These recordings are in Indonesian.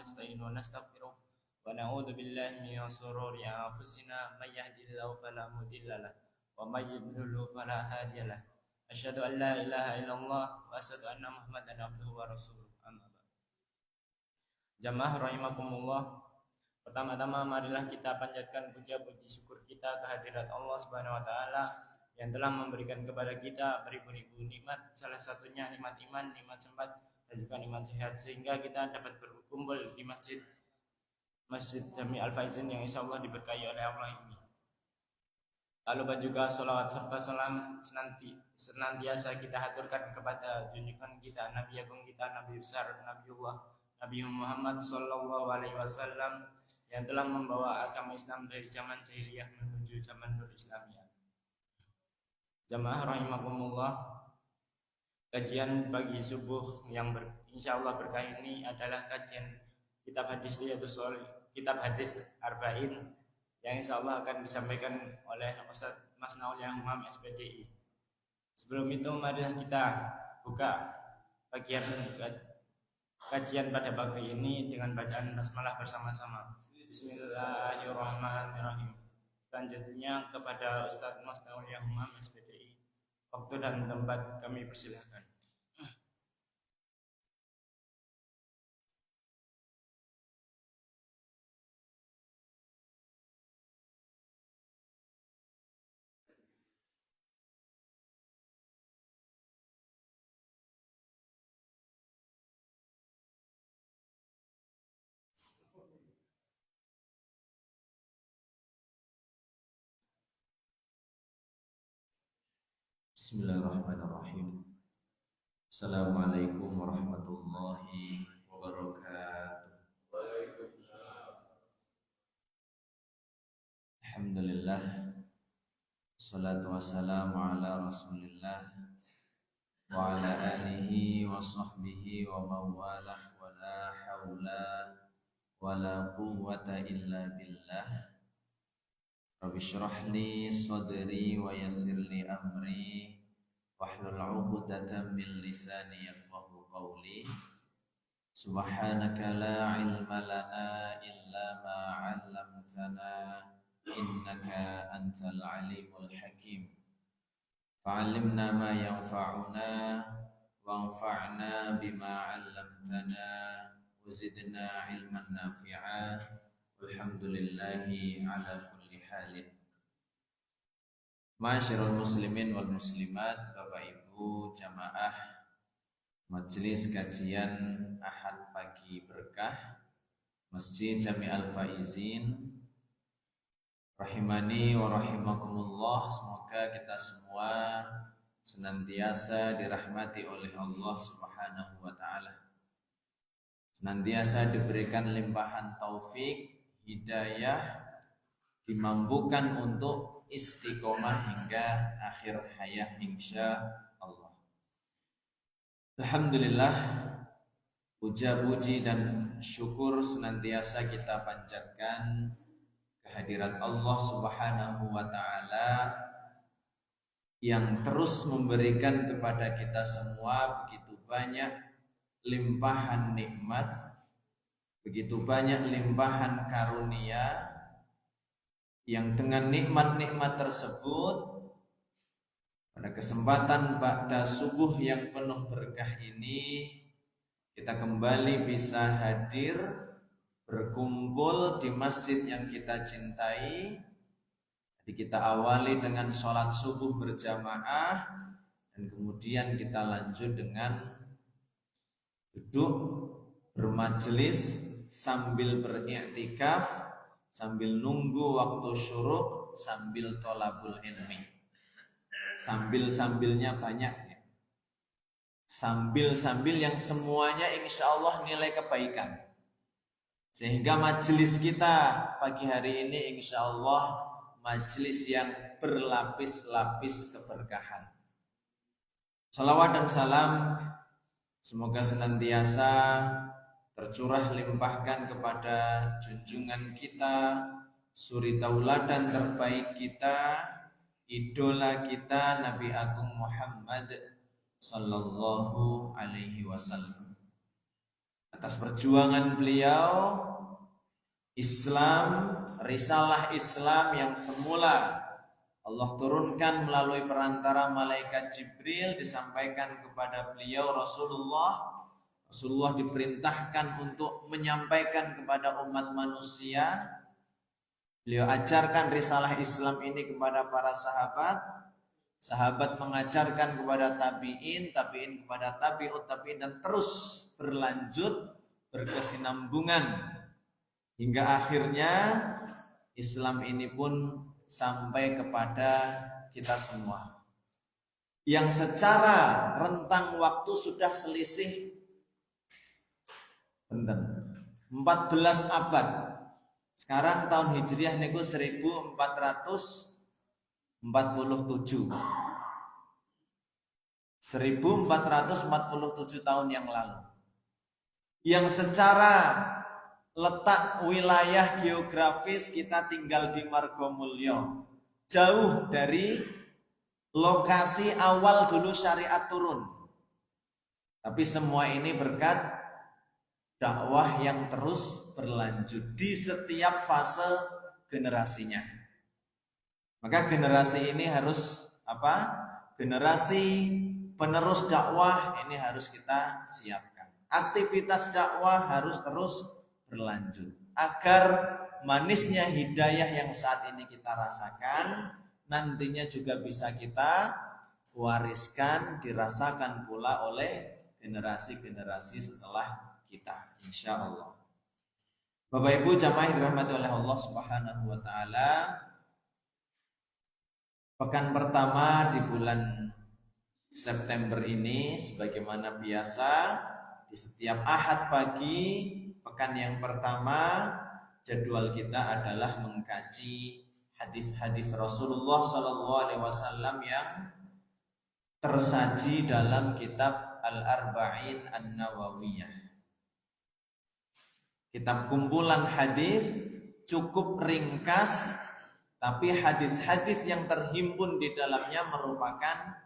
ونستعين ونستغفره ونعوذ بالله من شرور أنفسنا من يهده الله فلا مضل له ومن يضلل فلا هادي له أشهد أن لا إله إلا الله وأشهد أن محمدا عبده ورسوله أما بعد. Jamaah rahimakumullah. Pertama-tama marilah kita panjatkan puja-puji syukur kita kehadirat Allah Subhanahu wa taala yang telah memberikan kepada kita beribu-ribu nikmat, salah satunya nikmat iman, nikmat sempat dan juga nikmat sehat, sehingga kita dapat berkumpul di Masjid Jami Al-Faizin yang insyaallah diberkahi oleh Allah ini. Lalu juga salawat serta salam senantiasa kita haturkan kepada junjungan kita, Nabi agung kita, Nabi besar Nabi Muhammad sallallahu alaihi wasallam yang telah membawa agama Islam dari zaman jahiliyah menuju zaman berislamiyah. Jamaah rahimakumullah, kajian pagi subuh yang insyaallah berkah ini adalah kajian kitab hadis kitab hadis Arba'in yang insyaallah akan disampaikan oleh Ustaz Mas Naul yang Imam SPDI. Sebelum itu marilah kita buka kajian pada pagi ini dengan bacaan basmalah bersama-sama. Bismillahirrahmanirrahim. Selanjutnya kepada Ustaz Mas Naul yang Imam SPDI. Waktu dan tempat kami persilahkan. Bismillahirrahmanirrahim. Assalamualaikum warahmatullahi wabarakatuh. Alhamdulillah, salatu wassalamu ala rasulillah wa ala alihi wa sahbihi wa mawalah wa la hawla wa la quwwata illa billah. Rabbi syrah li sadri wa yassir li amri wahlul 'uqdatam min lisani yafqahu qawli. Subhanaka la ilma lana illa ma 'allamtana innaka antal alimul hakim. Fa'allimna ma yanfa'una wanfa'na bima 'allamtana wa zidna ilman nafi'a. Alhamdulillahi ala kulli halin. Ma'asyiral muslimin wal muslimat, Bapak Ibu jamaah Majelis Kajian Ahad Pagi Berkah Masjid Jami Al-Faizin, rahimani wa rahimakumullah. Semoga kita semua senantiasa dirahmati oleh Allah Subhanahu wa taala, senantiasa diberikan limpahan taufik, hidayah, dimampukan untuk istiqomah hingga akhir hayat insya Allah. Alhamdulillah, puja-puji dan syukur senantiasa kita panjatkan kehadirat Allah Subhanahu wa taala yang terus memberikan kepada kita semua begitu banyak limpahan nikmat, begitu banyak limpahan karunia, yang dengan nikmat-nikmat tersebut pada kesempatan ba'da subuh yang penuh berkah ini kita kembali bisa hadir berkumpul di masjid yang kita cintai. Jadi kita awali dengan sholat subuh berjamaah dan kemudian kita lanjut dengan duduk bermajelis sambil beriktikaf, sambil nunggu waktu syuruk, sambil tolabul ilmi. Sambil-sambilnya banyak ya. Sambil-sambil yang semuanya insya Allah nilai kebaikan. Sehingga majelis kita pagi hari ini insya Allah majelis yang berlapis-lapis keberkahan. Salawat dan salam semoga senantiasa tercurah limpahkan kepada junjungan kita, suri tauladan terbaik kita, idola kita, Nabi Agung Muhammad sallallahu alaihi wasallam. atas perjuangan beliau. Islam, risalah Islam yang semula Allah turunkan melalui perantara malaikat Jibril disampaikan kepada beliau Rasulullah. Rasulullah diperintahkan untuk menyampaikan kepada umat manusia. Beliau ajarkan risalah Islam ini kepada para sahabat. Sahabat mengajarkan kepada tabi'in, tabi'in kepada tabi'ut tabi'in, dan terus berlanjut berkesinambungan hingga akhirnya Islam ini pun sampai kepada kita semua, yang secara rentang waktu sudah selisih 14 abad. Sekarang tahun Hijriah niku 1447. 1447 tahun yang lalu. Yang secara letak wilayah geografis kita tinggal di Margomulyo, jauh dari lokasi awal dulu syariat turun. Tapi semua ini berkat dakwah yang terus berlanjut di setiap fase generasinya. Maka generasi ini harus generasi penerus dakwah ini harus kita siapkan. Aktivitas dakwah harus terus berlanjut agar manisnya hidayah yang saat ini kita rasakan nantinya juga bisa kita wariskan, dirasakan pula oleh generasi-generasi setelah kita, insya Allah. Bapak Ibu jamaah dirahmati oleh Allah Subhanahu wa taala. Pekan pertama di bulan September ini sebagaimana biasa di setiap Ahad pagi pekan yang pertama jadwal kita adalah mengkaji hadis-hadis Rasulullah SAW yang tersaji dalam kitab Al-Arba'in An-Nawawiyah. Kitab kumpulan hadis cukup ringkas, tapi hadis-hadis yang terhimpun di dalamnya merupakan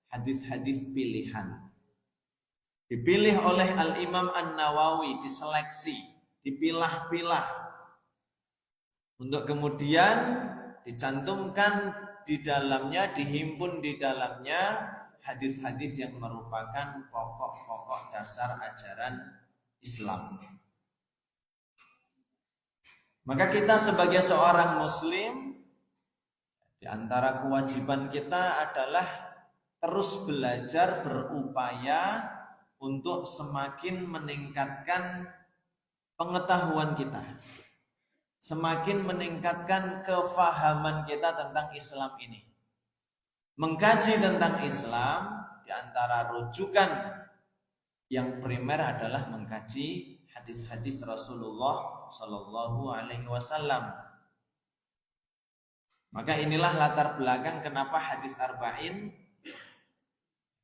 hadis-hadis pilihan. Dipilih oleh Al-Imam An-Nawawi, diseleksi, dipilah-pilah untuk kemudian dicantumkan di dalamnya, dihimpun di dalamnya hadis-hadis yang merupakan pokok-pokok dasar ajaran Islam. Maka kita sebagai seorang muslim, di antara kewajiban kita adalah terus belajar, berupaya untuk semakin meningkatkan pengetahuan kita, semakin meningkatkan kefahaman kita tentang Islam ini. Mengkaji tentang Islam, di antara rujukan yang primer adalah mengkaji hadis-hadis Rasulullah Sallallahu Alaihi Wasallam. Maka inilah latar belakang kenapa hadis arba'in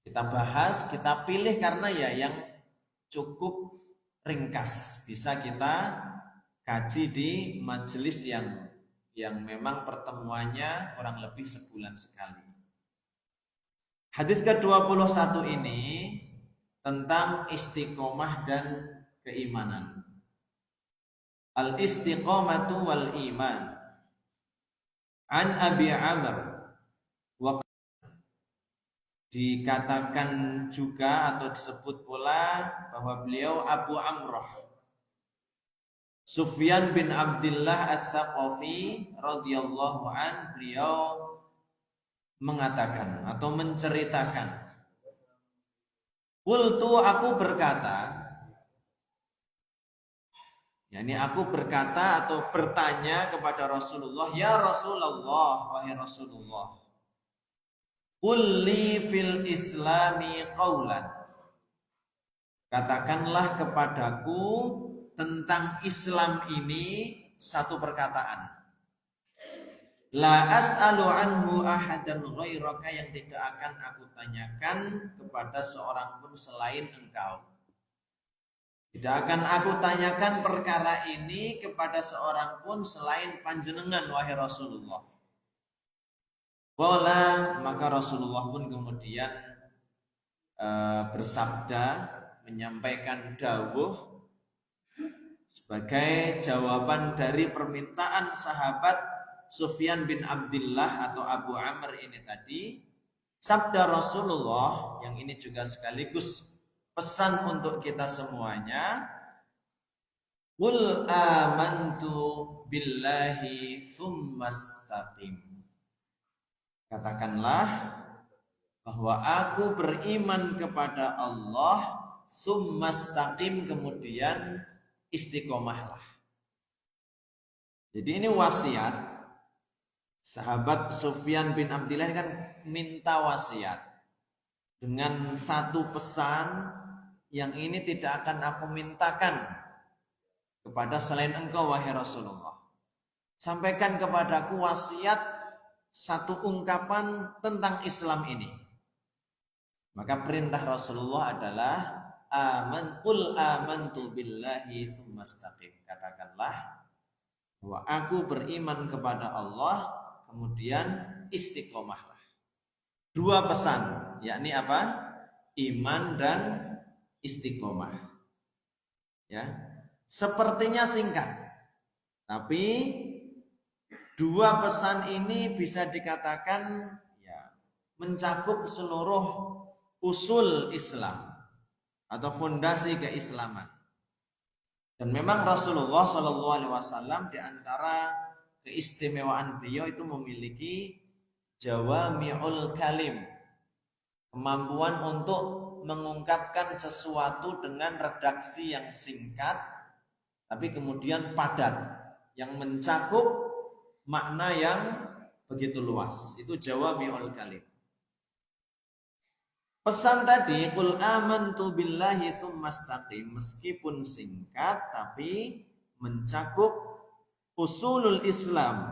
kita bahas, kita pilih karena ya yang cukup ringkas, bisa kita kaji di majelis yang memang pertemuannya kurang lebih sebulan sekali. Hadis ke-21 ini tentang istiqomah dan keimanan. Al-istiqomatu wal iman. An Abi Amr wa dikatakan juga atau disebut pula bahwa beliau Abu Amrah Sufyan bin Abdullah Ats-Tsaqafi radhiyallahu an, beliau mengatakan atau menceritakan, qultu, aku berkata, yakni aku berkata atau bertanya kepada Rasulullah, ya Rasulullah, wahai Rasulullah, qul li fil islami qaulan, katakanlah kepadaku tentang Islam ini satu perkataan. La as'alu anhu ahadan ghairaka, yang tidak akan aku tanyakan kepada seorang pun selain engkau. Tidak akan aku tanyakan perkara ini kepada seorang pun selain panjenengan, wahai Rasulullah. Qala, maka Rasulullah pun kemudian bersabda, menyampaikan dawuh, sebagai jawaban dari permintaan sahabat Sufyan bin Abdullah atau Abu Amr ini tadi, sabda Rasulullah yang ini juga sekaligus pesan untuk kita semuanya, qul amantu billahi tsumastaqim. Katakanlah bahwa aku beriman kepada Allah, tsumastaqim, kemudian istiqomahlah. Jadi ini wasiat. Sahabat Sufyan bin Abdullah ini kan minta wasiat dengan satu pesan yang ini tidak akan aku mintakan kepada selain engkau wahai Rasulullah. Sampaikan kepadaku wasiat satu ungkapan tentang Islam ini. Maka perintah Rasulullah adalah qul amantu billahi tsumastaqim. Katakanlah bahwa aku beriman kepada Allah, kemudian istiqomahlah. Dua pesan, yakni apa? Iman dan istiqomah. Ya. Sepertinya singkat, tapi dua pesan ini bisa dikatakan ya mencakup seluruh usul Islam atau fondasi keislaman. Dan memang Rasulullah SAW di antara keistimewaan beliau itu memiliki jawami'ul kalim, kemampuan untuk mengungkapkan sesuatu dengan redaksi yang singkat tapi kemudian padat, yang mencakup makna yang begitu luas. Itu jawami'ul kalim. Pesan tadi qul amantu billahi tsumastaqim, meskipun singkat tapi mencakup usulul Islam,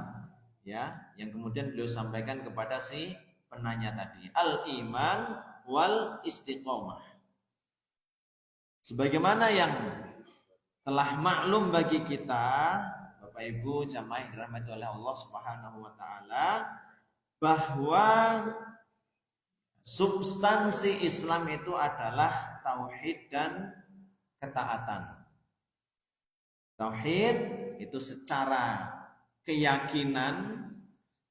ya, yang kemudian beliau sampaikan kepada si penanya tadi, al-iman wal istiqomah. Sebagaimana yang telah maklum bagi kita, Bapak Ibu jamaah yang dirahmati oleh Allah Subhanahu wa taala, bahwa substansi Islam itu adalah tauhid dan ketaatan. Tauhid itu secara keyakinan,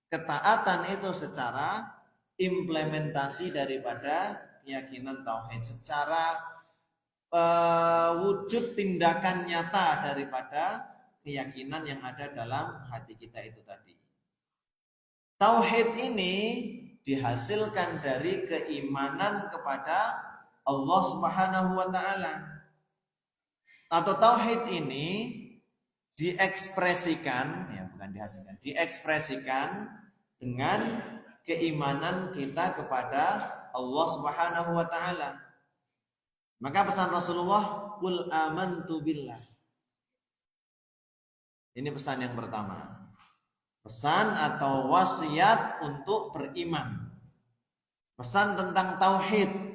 ketaatan itu secara implementasi daripada keyakinan tauhid, secara wujud tindakan nyata daripada keyakinan yang ada dalam hati kita itu tadi. Tauhid ini dihasilkan dari keimanan kepada Allah Subhanahu wa taala. Atau tauhid ini diekspresikan, ya bukan dihasilkan, diekspresikan dengan keimanan kita kepada Allah Subhanahu wa taala. Maka pesan Rasulullah, qul amantu billah. Ini pesan yang pertama. Pesan atau wasiat untuk beriman. Pesan tentang tauhid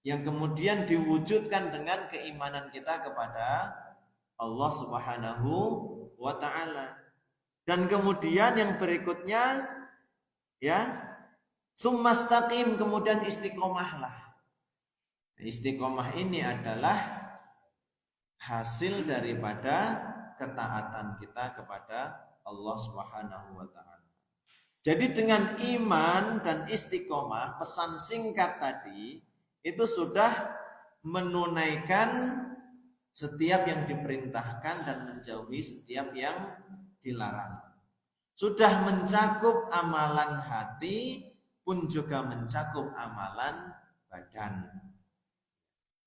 yang kemudian diwujudkan dengan keimanan kita kepada Allah Subhanahu wa taala. Dan kemudian yang berikutnya ya, tsumastaqim, kemudian istiqomahlah. Istiqomah ini adalah hasil daripada ketaatan kita kepada Allah Subhanahu wa taala. Jadi dengan iman dan istiqomah, pesan singkat tadi itu sudah menunaikan setiap yang diperintahkan dan menjauhi setiap yang dilarang. Sudah mencakup amalan hati pun juga mencakup amalan badan.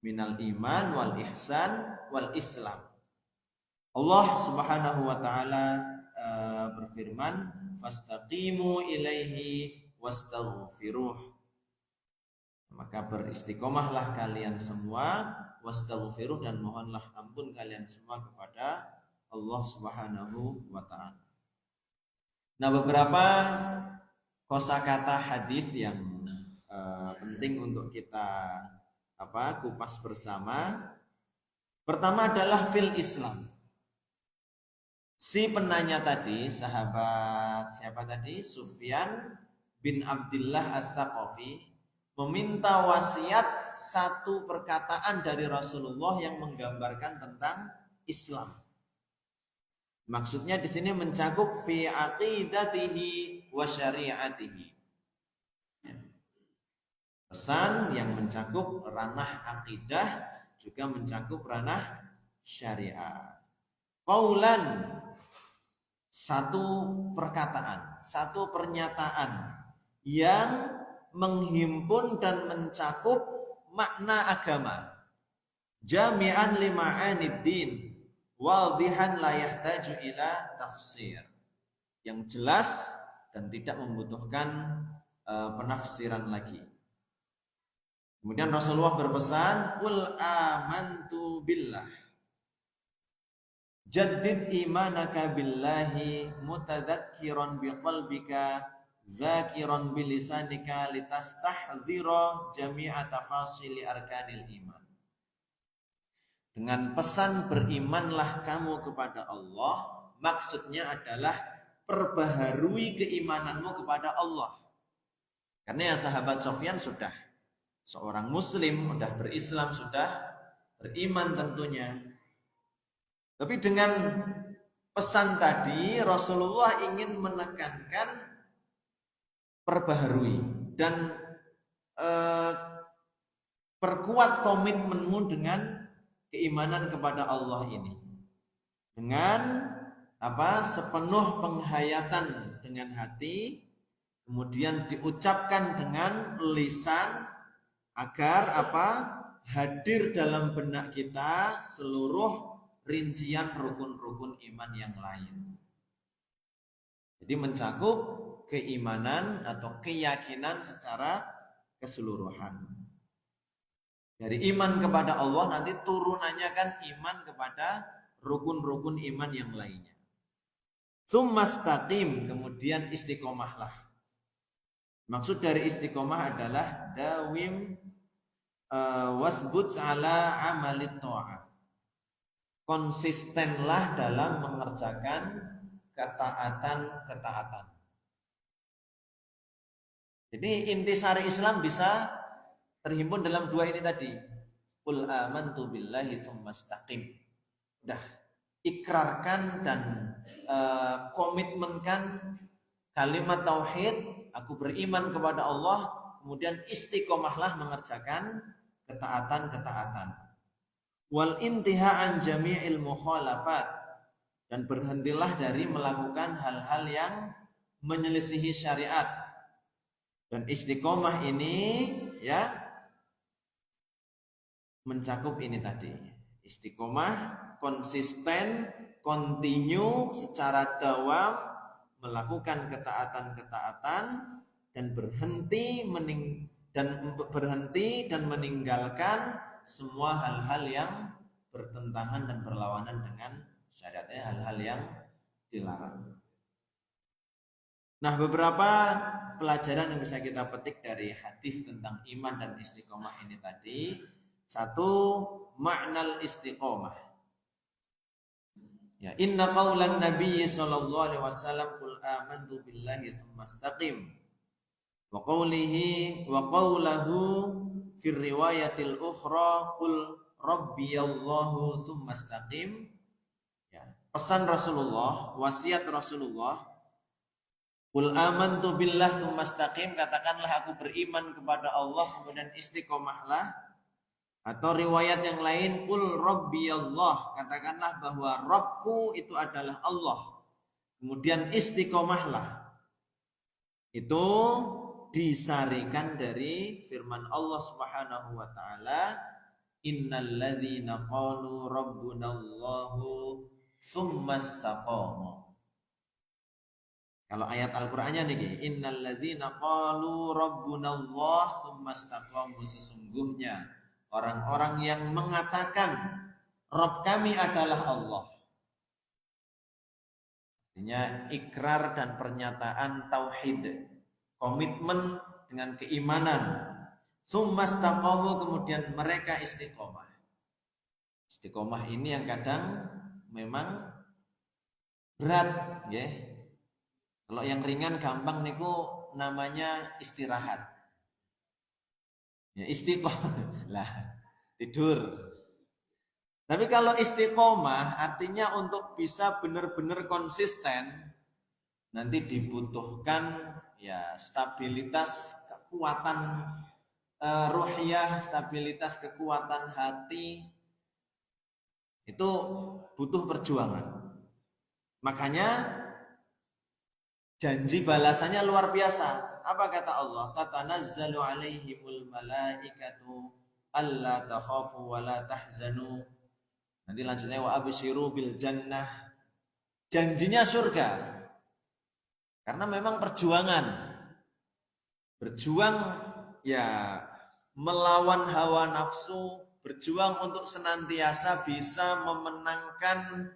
Minal iman wal ihsan wal islam. Allah Subhanahu wa taala berfirman, fastaqimu ilaihi wastaghfiruh. Maka beristiqomahlah kalian semua, wastaghfiruh, dan mohonlah ampun kalian semua kepada Allah Subhanahu wa taala. Nah, beberapa kosakata hadis yang penting untuk kita kupas bersama. Pertama adalah fil Islam. Si penanya tadi, sahabat siapa tadi? Sufyan bin Abdullah Ats-Tsaqafi, meminta wasiat satu perkataan dari Rasulullah yang menggambarkan tentang Islam. Maksudnya di sini mencakup fi aqidatihi wa syari'atihi. Pesan yang mencakup ranah akidah juga mencakup ranah syariat. Qaulan, satu perkataan, satu pernyataan yang menghimpun dan mencakup makna agama. Jami'an lima'aniddin wadihan la yahtaju ila tafsir. Yang jelas dan tidak membutuhkan penafsiran lagi. Kemudian Rasulullah berpesan, "Qul amantu billah." Jaddid imanaka billahi mutadzakiran biqalbika dzakiran bilisanika litastahdzira jami'a tafasili arkanil iman. Dengan pesan berimanlah kamu kepada Allah, maksudnya adalah perbaharui keimananmu kepada Allah. Karena ya sahabat Sofyan sudah seorang muslim, sudah berislam, sudah beriman tentunya. Tapi dengan pesan tadi Rasulullah ingin menekankan perbaharui dan perkuat komitmenmu dengan keimanan kepada Allah ini. Dengan sepenuh penghayatan dengan hati, kemudian diucapkan dengan lisan agar hadir dalam benak kita seluruh rincian rukun-rukun iman yang lain. Jadi mencakup keimanan atau keyakinan secara keseluruhan. Dari iman kepada Allah nanti turunannya kan iman kepada rukun-rukun iman yang lainnya. Tsumastaqim, kemudian istiqomahlah. Maksud dari istiqomah adalah dawim wasbut ala amalit ta'ah. Konsistenlah dalam mengerjakan ketaatan-ketaatan. Jadi intisari Islam bisa terhimpun dalam dua ini tadi. Qul amantu billahi tsumastaqim. Udah, ikrarkan dan komitmenkan kalimat tauhid, aku beriman kepada Allah, kemudian istiqomahlah mengerjakan ketaatan-ketaatan. Wal intiha'an jami'il mukhalafat, dan berhentilah dari melakukan hal-hal yang menyelisihi syariat. Dan istiqomah ini ya mencakup ini tadi. Istiqomah konsisten, continue secara dawam melakukan ketaatan-ketaatan dan berhenti dan meninggalkan semua hal-hal yang bertentangan dan berlawanan dengan syariatnya, hal-hal yang dilarang. Nah, beberapa pelajaran yang bisa kita petik dari hadis tentang iman dan istiqomah ini tadi. Satu, makna istiqomah. Ya, inna qaulan Nabi sallallahu alaihi wasallam qul amantu billahi tsumastaqim. Wa qawlihi wa qawluhu fi riwayatil ukhra qul rabbiyallahu tsumastaqim. Ya, pesan Rasulullah, wasiat Rasulullah, qul amantu billah tsumastaqim, katakanlah aku beriman kepada Allah kemudian istiqomahlah. Atau riwayat yang lain, qul rabbiyallah, katakanlah bahwa Rabbku itu adalah Allah, kemudian istiqomahlah. Itu disarikan dari firman Allah Subhanahu wa taala, innalladzina qalu rabbunallahu tsumastaqamu. Kalau ayat Al-Qur'annya niki, innalladzina qalu rabbunallah tsumastaqamu, sesungguhnya orang-orang yang mengatakan Rabb kami adalah Allah. Artinya ikrar dan pernyataan tauhid, komitmen dengan keimanan. Tsumastaqamu, kemudian mereka istiqomah. Istiqomah ini yang kadang memang berat, ya. Kalau yang ringan gampang niku namanya istirahat. Ya, istiqomah lah, tidur. Tapi kalau istiqomah artinya untuk bisa benar-benar konsisten, nanti dibutuhkan ya stabilitas kekuatan ruhiyah, stabilitas kekuatan hati, itu butuh perjuangan. Makanya janji balasannya luar biasa. Apa kata Allah? Tatanazzalu alaihimul malaikatu alla takhafu wa la tahzanu. Nanti lanjutnya wa absyiru bil jannah. Janjinya surga. Karena memang perjuangan. Berjuang ya melawan hawa nafsu, berjuang untuk senantiasa bisa memenangkan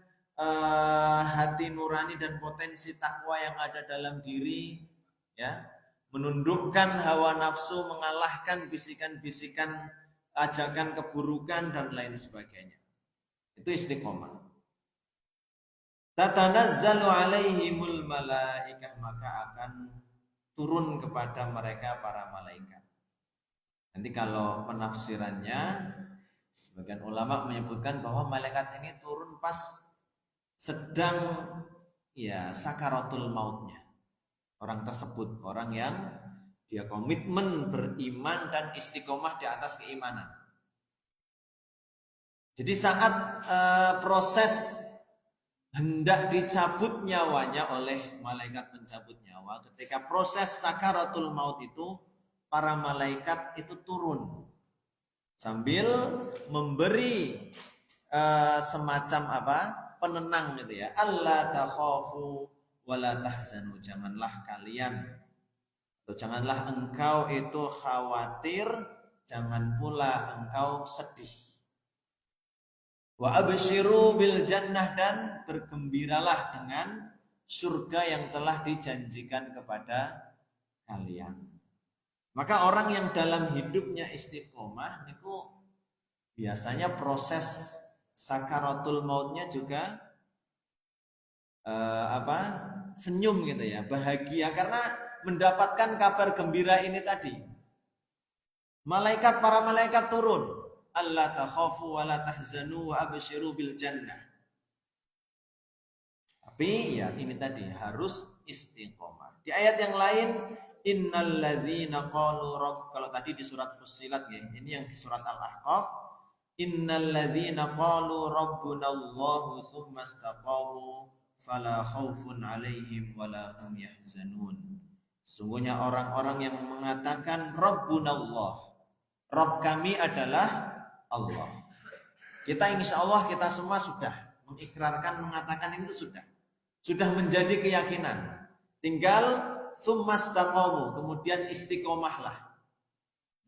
hati nurani dan potensi takwa yang ada dalam diri, ya, menundukkan hawa nafsu, mengalahkan bisikan-bisikan ajakan keburukan dan lain sebagainya. Itu istiqomah. Tatanazzalu alaihimul malaikah, maka akan turun kepada mereka para malaikat. Nanti kalau penafsirannya, sebagian ulama menyebutkan bahwa malaikat ini turun pas sedang ya sakaratul mautnya orang tersebut, orang yang dia komitmen beriman dan istiqomah di atas keimanan. Jadi saat proses hendak dicabut nyawanya oleh malaikat pencabut nyawa, ketika proses sakaratul maut itu, para malaikat itu turun sambil memberi semacam apa? Penenang gitu ya. Allah takhafu wala tahzanu, janganlah kalian atau janganlah engkau itu khawatir, jangan pula engkau sedih. Wa absyiru bil jannah, dan bergembiralah dengan surga yang telah dijanjikan kepada kalian. Maka orang yang dalam hidupnya istiqomah itu biasanya proses sakaratul mautnya juga senyum gitu ya, bahagia karena mendapatkan kabar gembira ini tadi. Para malaikat turun, alla takhafu wa la tahzanu wa absyiru bil jannah. Tapi ya ini tadi harus istiqomah. Di ayat yang lain, innal ladzina qalu rabb, kalau tadi di surat Fussilat ya, ini yang di surat Al-Ahqaf, innal ladzina qalu rabbunallahu tsumma istaqamu fala khaufun 'alaihim wala hum yahzanun. Sungguhnya orang-orang yang mengatakan rabbunallah, Rabb kami adalah Allah. Kita insya Allah kita semua sudah mengikrarkan, mengatakan itu sudah menjadi keyakinan. Tinggal tsumastaqamu, kemudian istiqomahlah.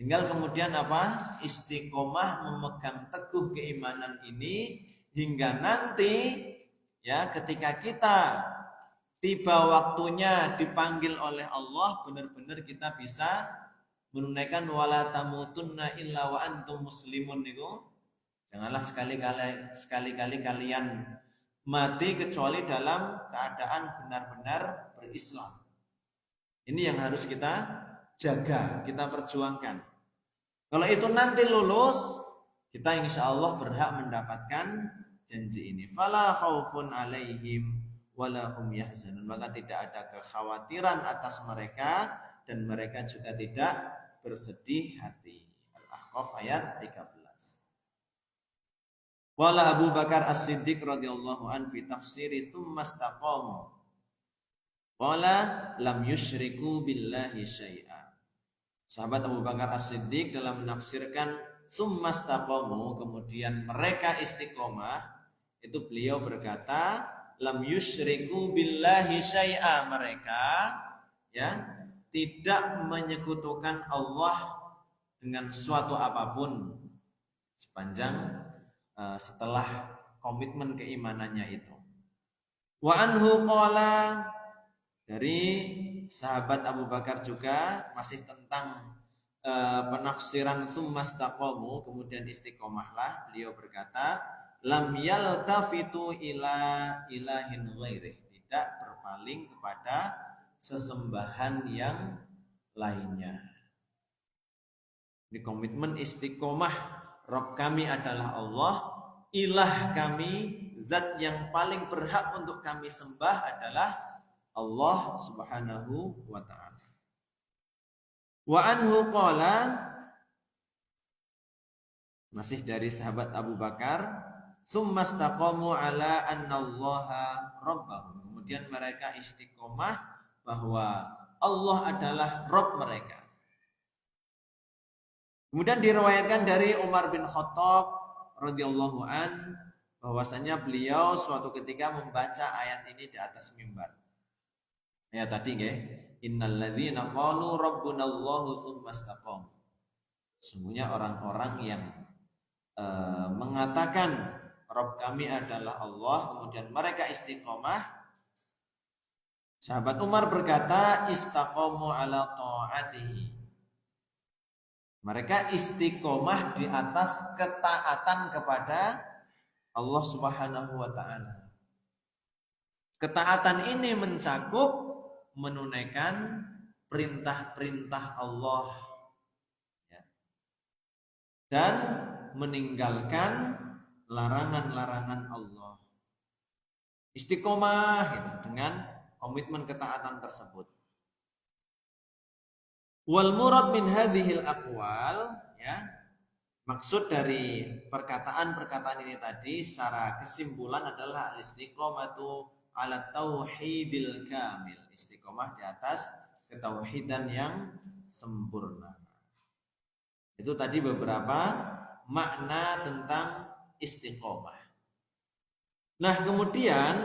Tinggal kemudian apa? Istiqomah memegang teguh keimanan ini hingga nanti ya ketika kita tiba waktunya dipanggil oleh Allah, benar-benar kita bisa menunaikan wala tamutunna illa wa antum muslimun itu. Janganlah sekali-kali kalian mati kecuali dalam keadaan benar-benar berislam. Ini yang harus kita jaga, kita perjuangkan. Kalau itu nanti lulus, kita insya Allah berhak mendapatkan janji ini. Fala khaufun alaihim wala hum yahzanun. Maka tidak ada kekhawatiran atas mereka dan mereka juga tidak bersedih hati. Al-Ahqaf ayat 13. Wala Abu Bakar As-Siddiq radhiyallahu an fi tafsiri tsumma istaqamu. Wala lam yusyriku billahi syai'a. Sahabat Abu Bakar As-Siddiq dalam menafsirkan tsumma istaqamu, kemudian mereka istiqomah, itu beliau berkata lam yusyriku billahi syai'a, mereka ya tidak menyekutukan Allah dengan suatu apapun sepanjang setelah komitmen keimanannya itu. Wa anhu qala, dari sahabat Abu Bakar juga masih tentang penafsiran tsumastaqamu, kemudian istiqomahlah, beliau berkata lam yaltafitu ila ilahin ghairih, tidak berpaling kepada sesembahan yang lainnya. Di komitmen istiqomah, Rabb kami adalah Allah, ilah kami, zat yang paling berhak untuk kami sembah adalah Allah Subhanahu wa ta'ala. Wa anhu qala, masih dari sahabat Abu Bakar, summa istaqamu ala annallaha rabbahum. Kemudian mereka istiqomah bahwa Allah adalah Rabb mereka. Kemudian diriwayatkan dari Umar bin Khattab radhiyallahu an bahwasanya beliau suatu ketika membaca ayat ini di atas mimbar. Ayat tadi nggih, innal ladzina qalu rabbunallahu tsumma istaqamu. Sungguhnya orang-orang yang mengatakan Rabb kami adalah Allah, kemudian mereka istiqomah. Sahabat Umar berkata, istaqamu ala ta'atihi. Mereka istiqomah di atas ketaatan kepada Allah Subhanahu wa ta'ala. Ketaatan ini mencakup menunaikan perintah-perintah Allah, ya, dan meninggalkan larangan-larangan Allah. Istiqomah gitu, dengan komitmen ketaatan tersebut. Wal murad min hadhil aqwal, ya, maksud dari perkataan-perkataan ini tadi secara kesimpulan adalah al-istiqomatu ala tauhidil kamil. Istiqomah di atas ketauhidan yang sempurna. Itu tadi beberapa makna tentang istiqomah. Nah, kemudian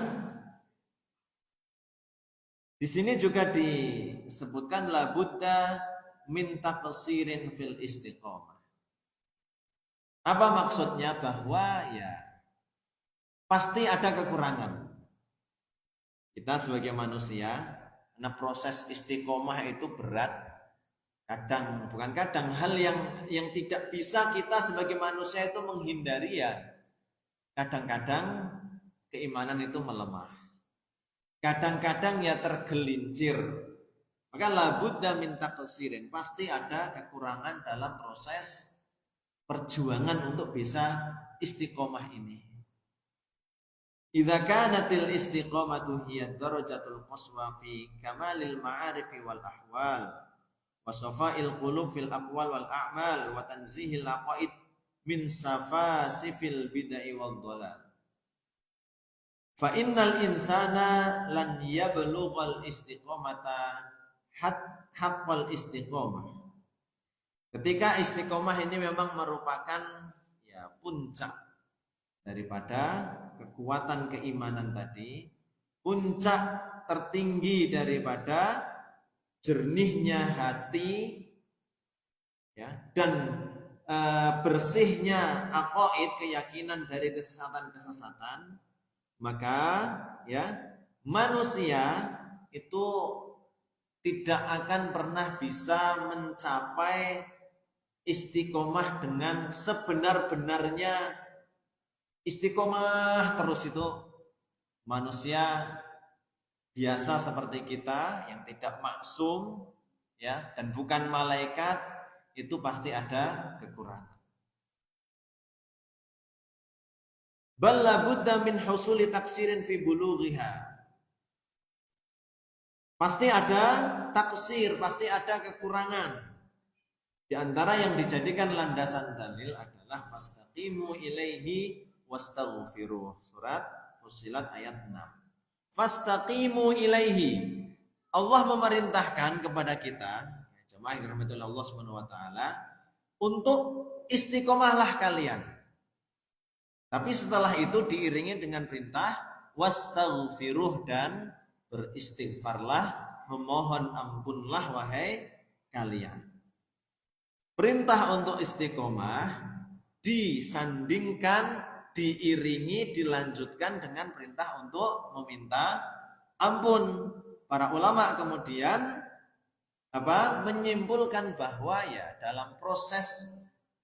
di sini juga disebutkan la budda min taqsirin fil istiqomah. Apa maksudnya? Bahwa ya pasti ada kekurangan. Kita sebagai manusia, nah proses istiqomah itu berat. Bukan kadang hal yang tidak bisa kita sebagai manusia itu menghindari, ya kadang-kadang keimanan itu melemah. Kadang-kadang ya tergelincir. Maka labudda min taqsirin, pasti ada kekurangan dalam proses perjuangan untuk bisa istiqomah ini. Idza kanatil istiqomatu hiya darajatul qaswa fi kamalil ma'arifi wal ahwal wa safa'il qulub fil aqwal wal a'mal wa tanzihil aqaid min safasifil bid'ah wal dhalal. Fa innal insana lan yablughal istiqomata haqqal istiqomah. Ketika istiqomah ini memang merupakan ya puncak daripada kekuatan keimanan tadi, puncak tertinggi daripada jernihnya hati, ya, dan bersihnya aqaid, keyakinan dari kesesatan-kesesatan, maka ya manusia itu tidak akan pernah bisa mencapai istiqomah dengan sebenar-benarnya. Istiqomah terus itu manusia biasa seperti kita yang tidak maksum, ya, dan bukan malaikat, itu pasti ada kekurangan. Bal la budda min husuli taksirin fi bulughiha. Pasti ada taksir, pasti ada kekurangan. Di antara yang dijadikan landasan dalil adalah fastaqimu ilaihi wastaghfiruh. Surat Fussilat ayat 6. Fastaqimu ilaihi. Allah memerintahkan kepada kita, jemaah yang dirahmati Allah Subhanahu wa taala, untuk istiqomahlah kalian. Tapi setelah itu diiringi dengan perintah wastaghfiruh, dan beristighfarlah, memohon ampunlah wahai kalian. Perintah untuk istiqomah disandingkan, diiringi, dilanjutkan dengan perintah untuk meminta ampun. Para ulama kemudian menyimpulkan bahwa ya dalam proses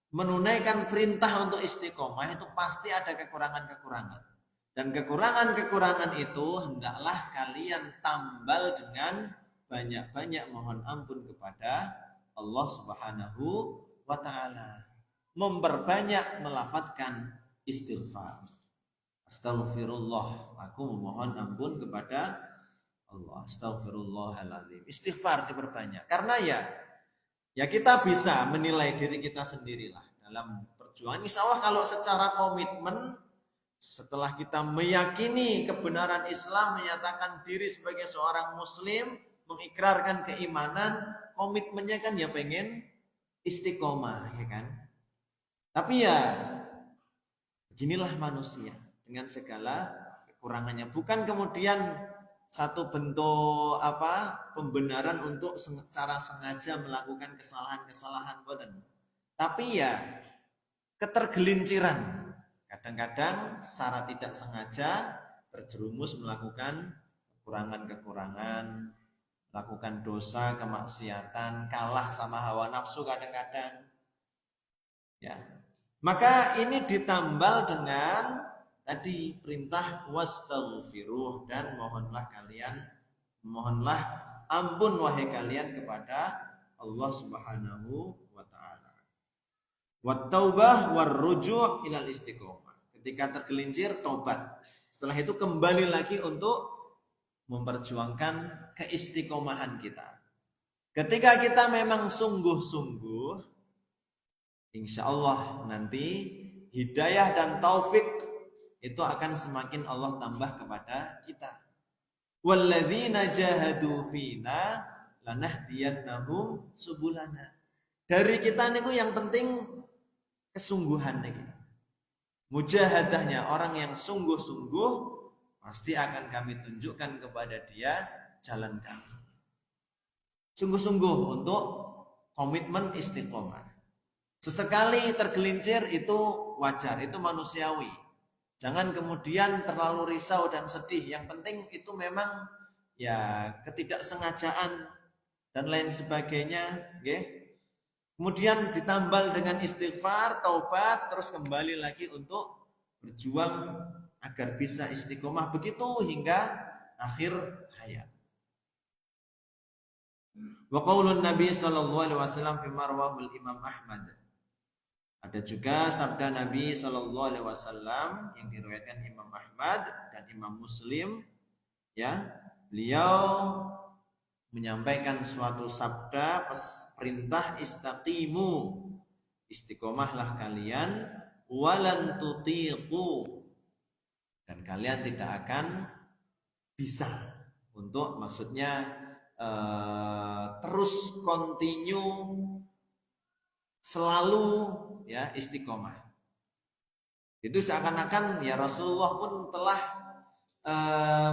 menunaikan perintah untuk istiqomah itu pasti ada kekurangan-kekurangan. Dan kekurangan-kekurangan itu hendaklah kalian tambal dengan banyak-banyak mohon ampun kepada Allah Subhanahu wa ta'ala. Memperbanyak melafadzkan istighfar. Astaghfirullah, aku memohon ampun kepada Allah. Astaghfirullahaladzim. Istighfar diperbanyak. Karena ya kita bisa menilai diri kita sendirilah dalam perjuangan. Insya Allah kalau secara komitmen, setelah kita meyakini kebenaran Islam, menyatakan diri sebagai seorang muslim, mengikrarkan keimanan, komitmennya kan ya pengen istiqomah, ya kan? Tapi ya beginilah manusia dengan segala kekurangannya. Bukan kemudian satu bentuk pembenaran untuk secara sengaja melakukan kesalahan-kesalahan, tapi ya ketergelinciran. Kadang-kadang secara tidak sengaja terjerumus melakukan kekurangan-kekurangan, melakukan dosa, kemaksiatan, kalah sama hawa nafsu kadang-kadang. Ya. Maka ini ditambal dengan tadi perintah wastaghfiruh, dan mohonlah ampun wahai kalian kepada Allah Subhanahu wa taala. Wat taubah war ruju' ilal istiqomah. Ketika tergelincir tobat. Setelah itu kembali lagi untuk memperjuangkan keistiqomahan kita. Ketika kita memang sungguh-sungguh, insya Allah nanti hidayah dan taufik itu akan semakin Allah tambah kepada kita. Walladzina jahadu fina lanahdiyannahum subulana. Dari kita niku yang penting kesungguhan niki. Mujahadahnya, orang yang sungguh-sungguh, pasti akan kami tunjukkan kepada dia jalan kami. Sungguh-sungguh untuk komitmen istiqomah. Sesekali tergelincir itu wajar, itu manusiawi. Jangan kemudian terlalu risau dan sedih. Yang penting itu memang ya ketidaksengajaan dan lain sebagainya, okay? Kemudian ditambal dengan istighfar, taubat, terus kembali lagi untuk berjuang agar bisa istiqomah begitu hingga akhir hayat. Wa qaulun Nabi sallallahu alaihi wasallam fi marwahul Imam Ahmad. Ada juga sabda Nabi sallallahu alaihi wasallam yang diriwayatkan Imam Ahmad dan Imam Muslim, ya. Beliau menyampaikan suatu sabda perintah istaqimu, istiqomahlah kalian, walan tutiqu, dan kalian tidak akan bisa untuk maksudnya terus continue selalu ya istiqomah. Itu seakan-akan ya Rasulullah pun telah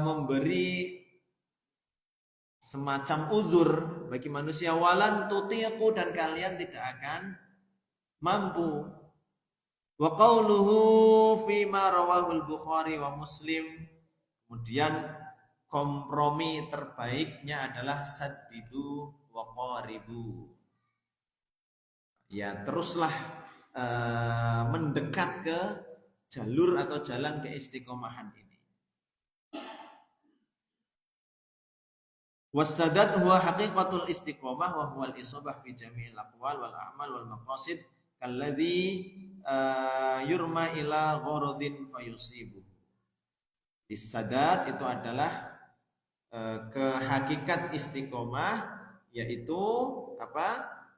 memberi semacam uzur bagi manusia, walan tutiqu, dan kalian tidak akan mampu. Wa qauluhu fi ma rawahul Bukhari wa Muslim. Kemudian kompromi terbaiknya adalah saddidu wa qaribu. Ya, teruslah mendekat ke jalur atau jalan keistiqomahan ini. Wassadat huwa haqiqatul istiqomah wa huwa al-isabah fi jami'il aqwal wal a'mal wal maqasid kalladhi yurma ila gharadin fayusibu. Issadat itu adalah kehakikat istiqomah, yaitu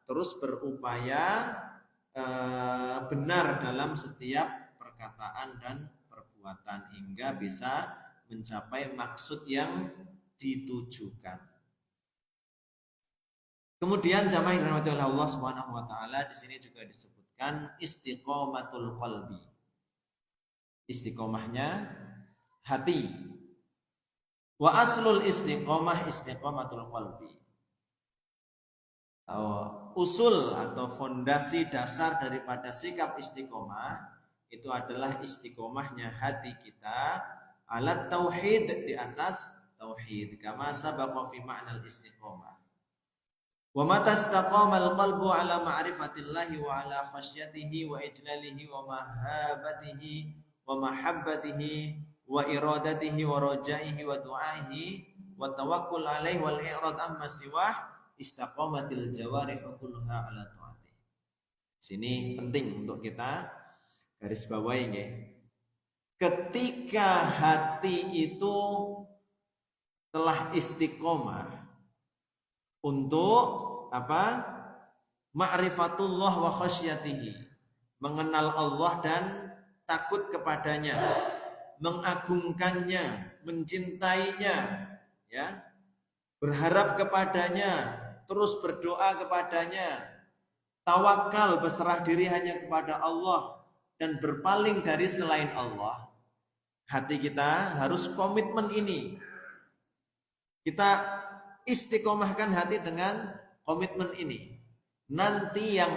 terus berupaya benar dalam setiap perkataan dan perbuatan hingga bisa mencapai maksud yang ditujukan. Kemudian jamaah yang dirahmati oleh Allah Subhanahu wa taala, di sini juga disebutkan istiqomatul qalbi. Istiqomahnya hati. Wa aslul istiqomah istiqomatul qalbi. Usul atau fondasi dasar daripada sikap istiqomah itu adalah istiqomahnya hati kita alat tauhid, di atas tauhid, kama sabaqa fi ma'nal istiqomah. Wa mata istaqama al-qalbu ala ma'rifatillahi wa ala khasyatihi wa ijlalihi wa mahabbatihi wa mahabbatihi wa iradatihi wa rajaihi wa du'aihi wa tawakkul alaihi wal i'rad amma siwah istaqamatil jawarih kulluha ala ta'atih. Sini penting untuk kita garis bawahi nggih. ketika hati itu telah istiqomah untuk apa? Ma'rifatullah wa khasyatihi, mengenal Allah dan takut kepadanya, mengagungkannya, mencintainya, ya, berharap kepadanya, terus berdoa kepadanya, tawakal, berserah diri hanya kepada Allah dan berpaling dari selain Allah. Hati kita harus komitmen ini. Kita istiqomahkan hati dengan komitmen ini. Nanti yang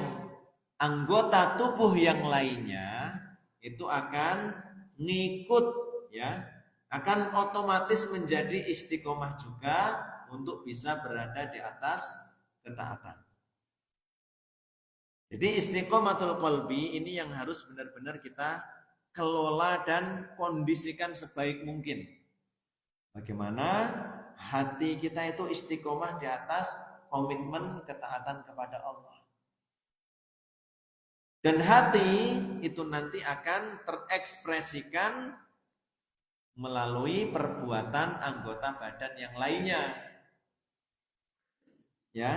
anggota tubuh yang lainnya itu akan ngikut, ya, akan otomatis menjadi istiqomah juga untuk bisa berada di atas ketaatan. Jadi istiqomatul qalbi ini yang harus benar-benar kita kelola dan kondisikan sebaik mungkin. Bagaimana hati kita itu istiqomah di atas komitmen ketaatan kepada Allah. Dan hati itu nanti akan terekspresikan melalui perbuatan anggota badan yang lainnya. Ya.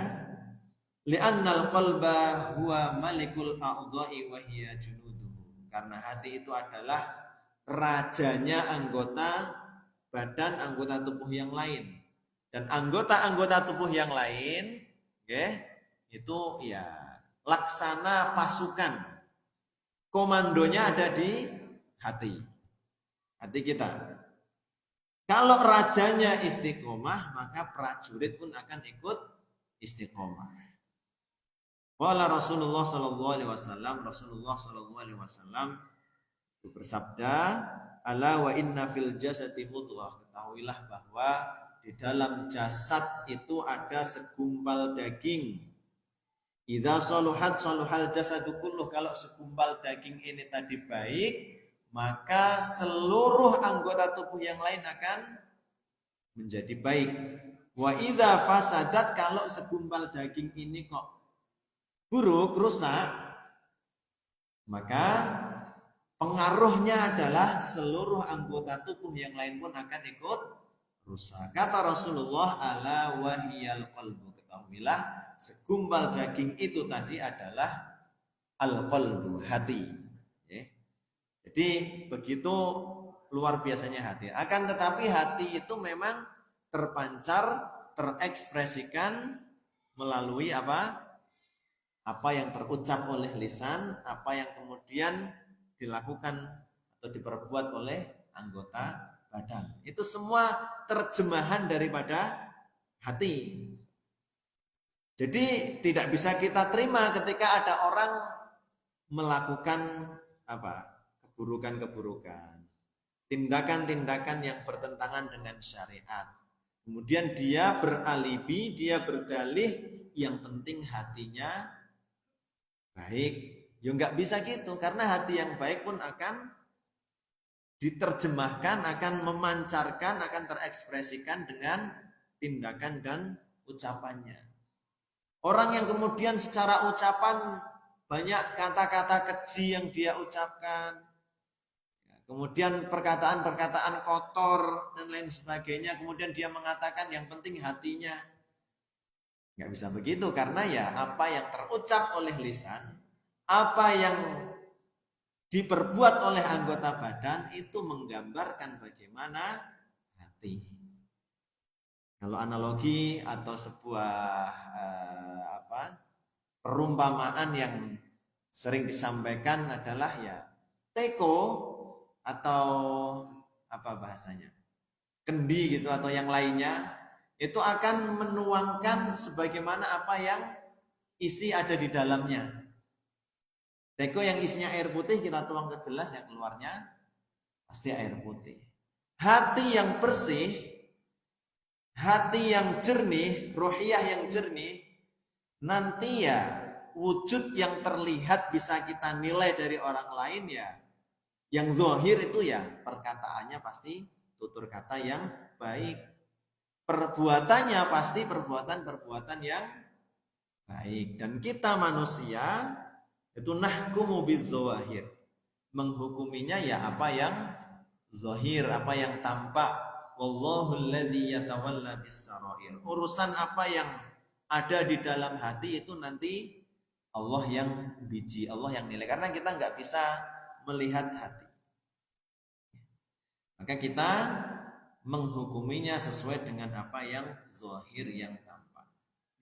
Li'annal qalba huwa malikul a'dha'i wa hiya junuduhu. Karena hati itu adalah rajanya anggota badan, anggota tubuh yang lain. Dan anggota-anggota tubuh yang lain, itu ya laksana pasukan. Komandonya ada di hati. Hati kita. Kalau rajanya istiqomah, maka prajurit pun akan ikut istiqomah. Qala Rasulullah sallallahu alaihi wasallam, Rasulullah sallallahu alaihi wasallam bersabda, "Ala wa inna fil jasadi mudghah." Ketahuilah bahwa di dalam jasad itu ada segumpal daging. Idza saluhat saluhal jasadu kulluh. Kalau segumpal daging ini tadi baik, maka seluruh anggota tubuh yang lain akan menjadi baik. Wa idza fasadat, kalau segumpal daging ini kok buruk, rusak, maka pengaruhnya adalah seluruh anggota tubuh yang lain pun akan ikut rusak. Kata Rasulullah, ala wahiyal qalbu. Ketahuilah segumpal daging itu tadi adalah al-qalbu, hati. Jadi begitu luar biasanya hati. Akan tetapi hati itu memang terpancar, terekspresikan melalui apa? Apa yang terucap oleh lisan, apa yang kemudian dilakukan atau diperbuat oleh anggota badan. Itu semua terjemahan daripada hati. Jadi tidak bisa kita terima ketika ada orang melakukan apa? Keburukan-keburukan, tindakan-tindakan yang bertentangan dengan syariat. Kemudian dia beralibi, dia berdalih, yang penting hatinya baik. Ya nggak bisa gitu, karena hati yang baik pun akan diterjemahkan, akan memancarkan, akan terekspresikan dengan tindakan dan ucapannya. Orang yang kemudian secara ucapan banyak kata-kata keji yang dia ucapkan, kemudian perkataan-perkataan kotor dan lain sebagainya, kemudian dia mengatakan yang penting hatinya. Nggak bisa begitu, karena ya apa yang terucap oleh lisan, apa yang diperbuat oleh anggota badan itu menggambarkan bagaimana hati. Kalau analogi atau sebuah perumpamaan yang sering disampaikan adalah ya teko atau apa bahasanya, kendi gitu atau yang lainnya, itu akan menuangkan sebagaimana apa yang isi ada di dalamnya. Teko yang isinya air putih kita tuang ke gelas, yang keluarnya pasti air putih. Hati yang bersih, hati yang jernih, ruhiyah yang jernih, nanti ya wujud yang terlihat bisa kita nilai dari orang lain ya. Yang zahir itu ya perkataannya pasti tutur kata yang baik. Perbuatannya pasti perbuatan-perbuatan yang baik. Dan kita manusia itu nahkumu bidzawahir, menghukuminya ya apa yang zahir, apa yang tampak. Wallahu alladzi yatawalla bis-sarair. Urusan apa yang ada di dalam hati itu nanti Allah yang biji, Allah yang nilai. Karena kita nggak bisa melihat hati. Maka kita menghukuminya sesuai dengan apa yang zahir, yang tampak.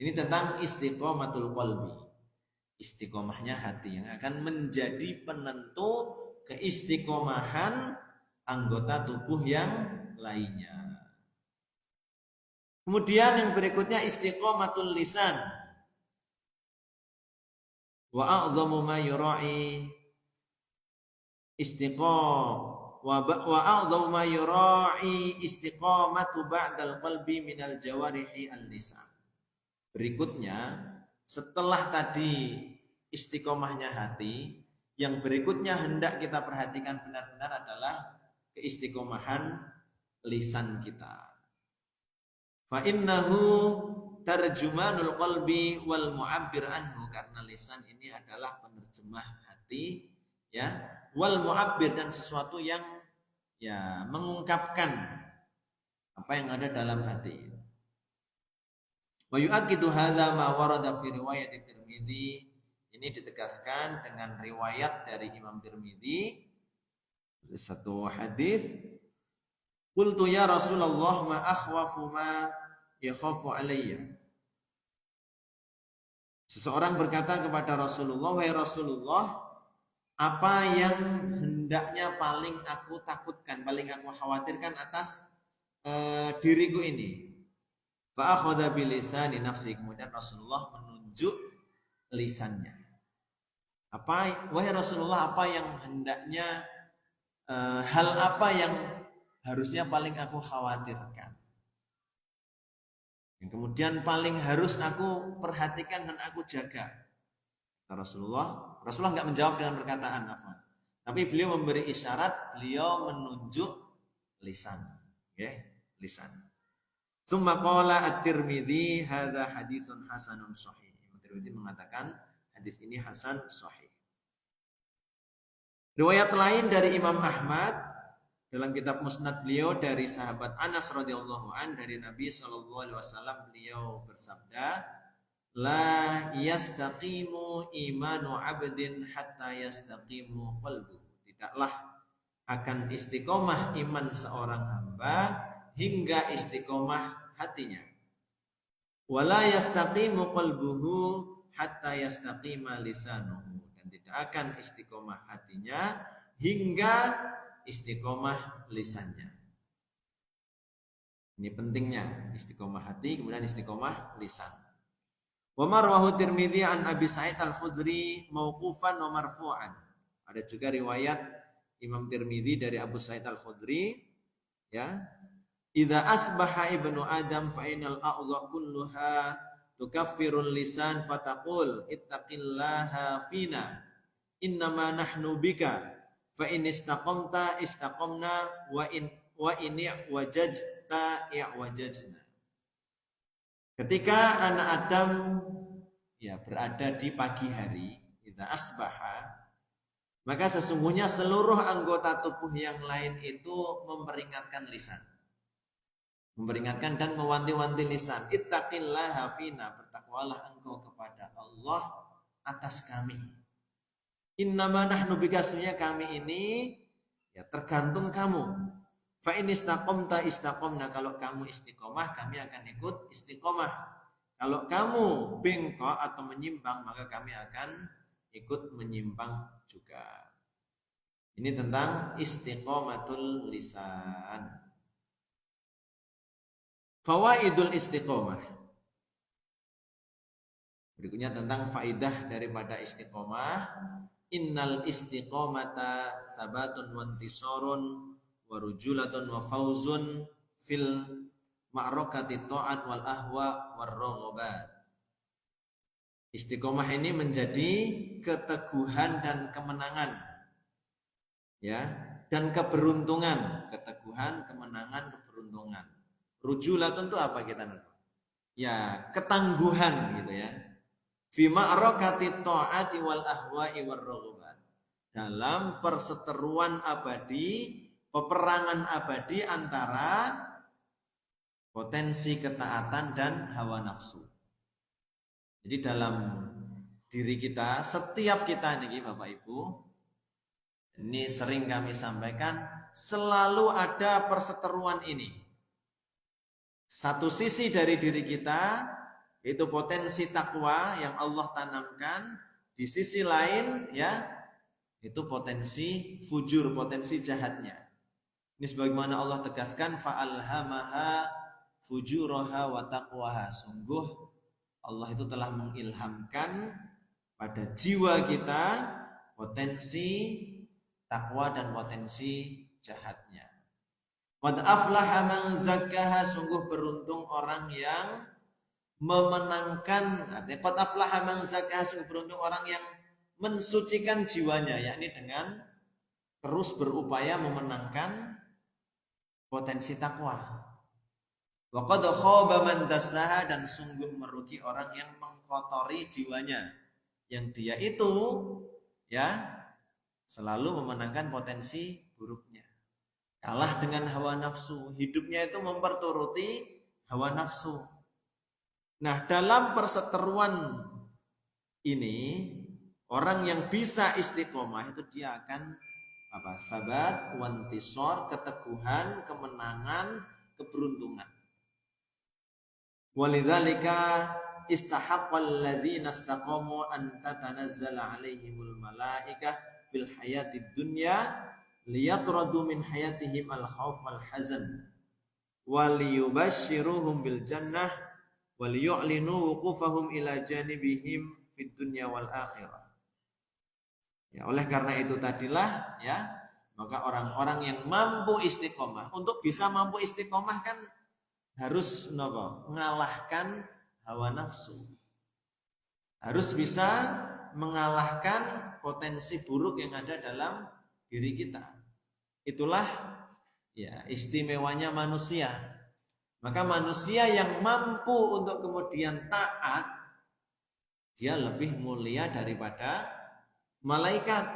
Ini tentang istiqomatul qalbi. Istiqomahnya hati yang akan menjadi penentu keistiqomahan anggota tubuh yang lainnya. Kemudian yang berikutnya istiqomatul lisan. Wa a'dhamu ma yura'i wa a'dhamu ma yura'i istiqamatu ba'dal qalbi minal jawarihi al-lisan. Berikutnya, setelah tadi istiqomahnya hati, yang berikutnya hendak kita perhatikan benar-benar adalah keistiqomahan lisan kita. Fa innahu tarjumanul qalbi wal mu'abbir anhu, karena lisan ini adalah penerjemah hati, ya, wal mu'abbir, dan sesuatu yang ya mengungkapkan apa yang ada dalam hati. Wa yu'akkidu hadza ma warada fi riwayat Tirmidzi. Ini ditegaskan dengan riwayat dari Imam Tirmidzi, satu hadis. Qultu ya Rasulullah ma akhwafu ma yakhafu alayya. Seseorang berkata kepada Rasulullah, wahai Rasulullah, apa yang hendaknya paling aku takutkan, paling aku khawatirkan atas diriku ini? Fa akhadha bi lisani nafsi. Kemudian Rasulullah menunjuk lisannya. Wahai Rasulullah, apa yang hendaknya, hal apa yang harusnya paling aku khawatirkan, yang kemudian paling harus aku perhatikan dan aku jaga? Rasulullah nggak menjawab dengan perkataan apa, tapi beliau memberi isyarat, beliau menunjuk lisan, lisan. Tsumma qala at-Tirmidzi hadza haditsun hasanun shahih. At-Tirmidzi mengatakan hadis ini hasan sahih. Riwayat lain dari Imam Ahmad dalam kitab Musnad beliau dari sahabat Anas radhiyallahu an, dari Nabi sallallahu alaihi wasallam, beliau bersabda, la yastaqimu imanu 'abdin hatta yastaqimu qalbuhu. Tidaklah akan istiqomah iman seorang hamba hingga istiqomah hatinya. Wala yastaqimu qalbuhu hatta yastaqima lisanuhu, dan tidak akan istiqomah hatinya hingga istiqomah lisannya. Ini pentingnya istiqomah hati, kemudian istiqomah lisan. Wa marwahu Tirmidzi an Abi Sa'id Al-Khudri mauqufan wa marfu'an. Ada juga riwayat Imam Tirmidzi dari Abu Sa'id Al-Khudri, ya. Idza asbaha ibnu Adam fa inal a'dha kulluha tukaffirul lisan fataqul ittaqillaha fina innama nahnu bika fa in istaqamta istaqamna wa in wajajta i'wajajna. Ketika anak Adam ya berada di pagi hari, idza asbaha, maka sesungguhnya seluruh anggota tubuh yang lain itu memperingatkan lisan, memperingatkan dan mewanti-wanti lisan. Ittaqillaha fina, bertakwalah engkau kepada Allah atas kami. Innama nahnu bika, kami ini ya tergantung kamu. Fa in istaqamta istaqamna, kalau kamu istiqomah kami akan ikut istiqomah. Kalau kamu bengkok atau menyimpang maka kami akan ikut menyimpang juga. Ini tentang istiqomatul lisan. Fawaidul istiqomah. Berikutnya tentang faidah daripada istiqomah. Innal istiqomata sabatun wa intisarun wa rujulatun wa fauzun fil ma'rakati ta'at wal ahwa war raghabat. Istiqomah ini menjadi keteguhan dan kemenangan, ya, dan keberuntungan. Keteguhan, kemenangan, keberuntungan. Rujulatun itu apa kita nanti? Ya, ketangguhan gitu ya. Fi ma'rakati ta'ati wal ahwa'i war raghabat. Dalam perseteruan abadi peperangan abadi antara potensi ketaatan dan hawa nafsu. Jadi dalam diri kita, setiap kita nih Bapak Ibu, ini sering kami sampaikan, selalu ada perseteruan ini. Satu sisi dari diri kita itu potensi takwa yang Allah tanamkan, di sisi lain ya itu potensi fujur, potensi jahatnya. Ini sebagaimana Allah tegaskan, fa'alhamaha fujuraha wa taqwaha. Sungguh Allah itu telah mengilhamkan pada jiwa kita potensi takwa dan potensi jahatnya. Qad aflaha man zakkaha, sungguh beruntung orang yang memenangkan. Qad aflaha man zakkaha, sungguh beruntung orang yang mensucikan jiwanya, yakni dengan terus berupaya memenangkan potensi takwa. Wa qad khaba man dassaha, dan sungguh merugi orang yang mengkotori jiwanya, yang dia itu ya selalu memenangkan potensi buruknya. Kalah dengan hawa nafsu, hidupnya itu memperturuti hawa nafsu. Nah, dalam perseteruan ini, orang yang bisa istiqomah itu dia akan sabat, wantisor, keteguhan, kemenangan, keberuntungan. Walidzalika istahaqqal ladzina istaqamu an tatanazzala 'alaihimul malaikah fil hayatid dunya liyatradu min hayatihim al khauf wal hazan waliyubashshiruhum bil jannah waliyu'linu wuqufahum ila janibihim fid dunya wal akhirah. Ya, oleh karena itu tadilah ya, maka orang-orang yang mampu istiqomah, untuk bisa mampu istiqomah kan harus mengalahkan hawa nafsu. Harus bisa mengalahkan potensi buruk yang ada dalam diri kita. Itulah ya istimewanya manusia. Maka manusia yang mampu untuk kemudian taat, dia lebih mulia daripada malaikat.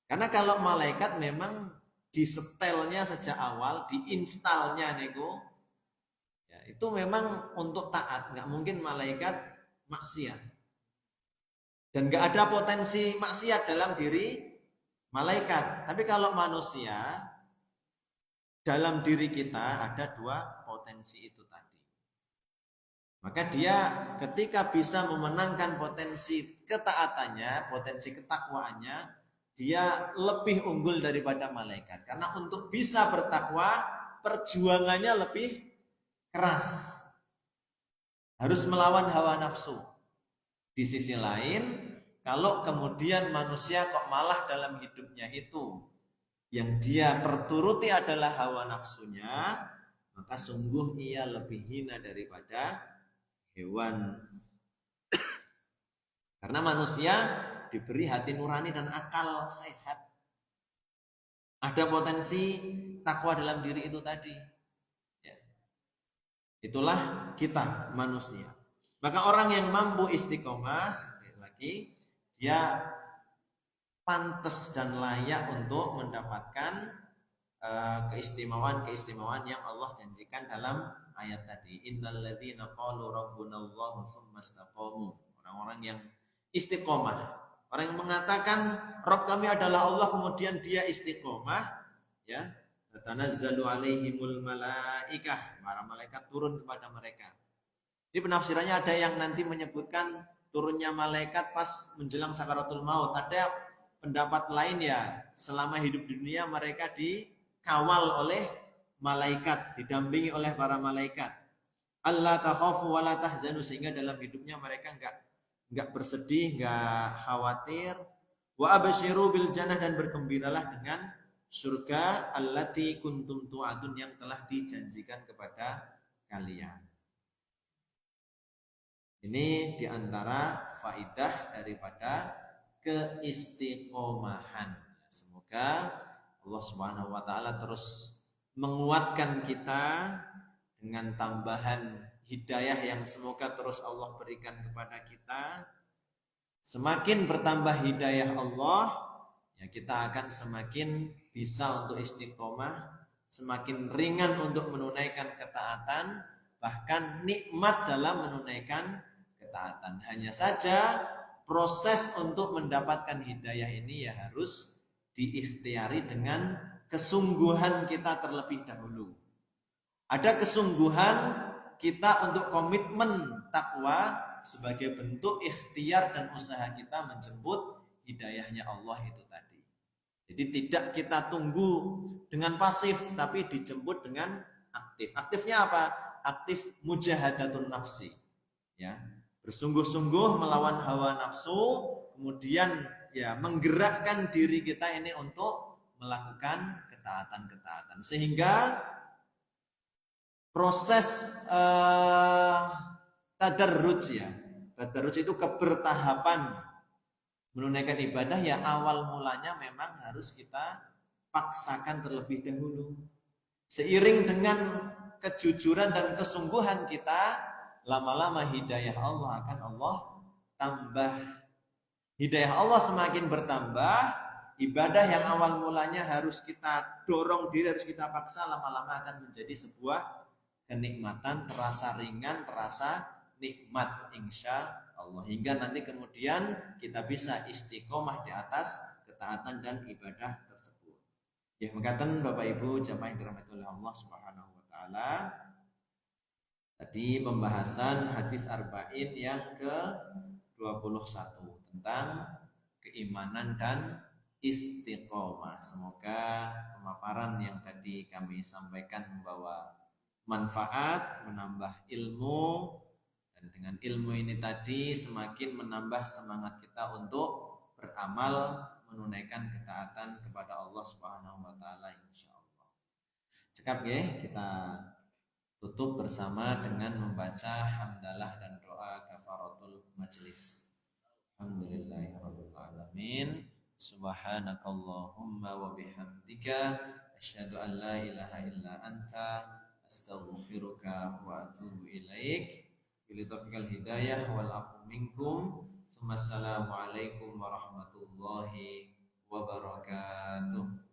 Karena kalau malaikat memang disetelnya sejak awal, diinstalnya nego, ya, itu memang untuk taat. Nggak mungkin malaikat maksiat. Dan nggak ada potensi maksiat dalam diri malaikat. Tapi kalau manusia, dalam diri kita ada dua potensi itu tadi. Maka dia ketika bisa memenangkan potensi ketaatannya, potensi ketakwaannya, dia lebih unggul daripada malaikat. Karena untuk bisa bertakwa, perjuangannya lebih keras. Harus melawan hawa nafsu. Di sisi lain, kalau kemudian manusia kok malah dalam hidupnya itu yang dia perturuti adalah hawa nafsunya, maka sungguh ia lebih hina daripada hewan. Karena manusia diberi hati nurani dan akal sehat. Ada potensi takwa dalam diri itu tadi. Ya. Itulah kita manusia. Maka orang yang mampu istiqomah, sekali lagi, dia pantas dan layak untuk mendapatkan keistimewaan yang Allah janjikan dalam ayat tadi. Innal ladzina qalu rabbunallahu tsumma istaqamu. Orang-orang yang istiqomah, orang yang mengatakan Rabb kami adalah Allah, kemudian dia istiqomah, ya, tanazzalu alaihimul malaikah, para malaikat turun kepada mereka. Di penafsirannya ada yang nanti menyebutkan turunnya malaikat pas menjelang sakaratul maut. Ada pendapat lain ya, selama hidup di dunia mereka dikawal oleh malaikat, didampingi oleh para malaikat. Allah takhafu wa la tahzanu, sehingga dalam hidupnya mereka enggak bersedih, enggak khawatir. Wa absyiru bil jannah, dan bergembiralah dengan surga allati kuntum tu'adun, yang telah dijanjikan kepada kalian. Ini diantara faidah daripada keistiqomahan. Semoga Allah Subhanahu wa taala terus menguatkan kita dengan tambahan hidayah yang semoga terus Allah berikan kepada kita. Semakin bertambah hidayah Allah, ya kita akan semakin bisa untuk istiqomah, semakin ringan untuk menunaikan ketaatan, bahkan nikmat dalam menunaikan ketaatan. Hanya saja proses untuk mendapatkan hidayah ini ya harus diikhtiari dengan kesungguhan kita terlebih dahulu. Ada kesungguhan kita untuk komitmen takwa sebagai bentuk ikhtiar dan usaha kita menjemput hidayahnya Allah itu tadi. Jadi tidak kita tunggu dengan pasif, tapi dijemput dengan aktif. Aktifnya apa? Aktif mujahadatun nafsi. Ya, bersungguh-sungguh melawan hawa nafsu, kemudian ya menggerakkan diri kita ini untuk melakukan ketaatan-ketaatan. Sehingga proses tadarruj ya. Tadarruj itu kebertahapan menunaikan ibadah ya awal mulanya memang harus kita paksakan terlebih dahulu. Seiring dengan kejujuran dan kesungguhan kita, lama-lama hidayah Allah akan Allah tambah. Hidayah Allah semakin bertambah, ibadah yang awal mulanya harus kita dorong diri, harus kita paksa, lama-lama akan menjadi sebuah kenikmatan, terasa ringan, terasa nikmat insya Allah, hingga nanti kemudian kita bisa istiqomah di atas ketaatan dan ibadah tersebut. Ya, mengatakan Bapak Ibu jamaah yang dirahmati oleh Allah Subhanahu wa taala, tadi pembahasan hadis arba'in yang ke-21 tentang keimanan dan istiqomah. Semoga pemaparan yang tadi kami sampaikan membawa manfaat, menambah ilmu, dan dengan ilmu ini tadi semakin menambah semangat kita untuk beramal, menunaikan ketaatan kepada Allah Subhanahu wa taala insyaallah. Cekap ya, kita tutup bersama dengan membaca hamdalah dan doa kafaratul majlis. Alhamdulillahirabbil alamin. Subhanakallahumma wa bihamdika asyhadu an la ilaha illa anta astaghfiruka wa atubu ilaik. Bil taufiqil hidayah wal afu minkum. Assalamualaikum warahmatullahi wabarakatuh.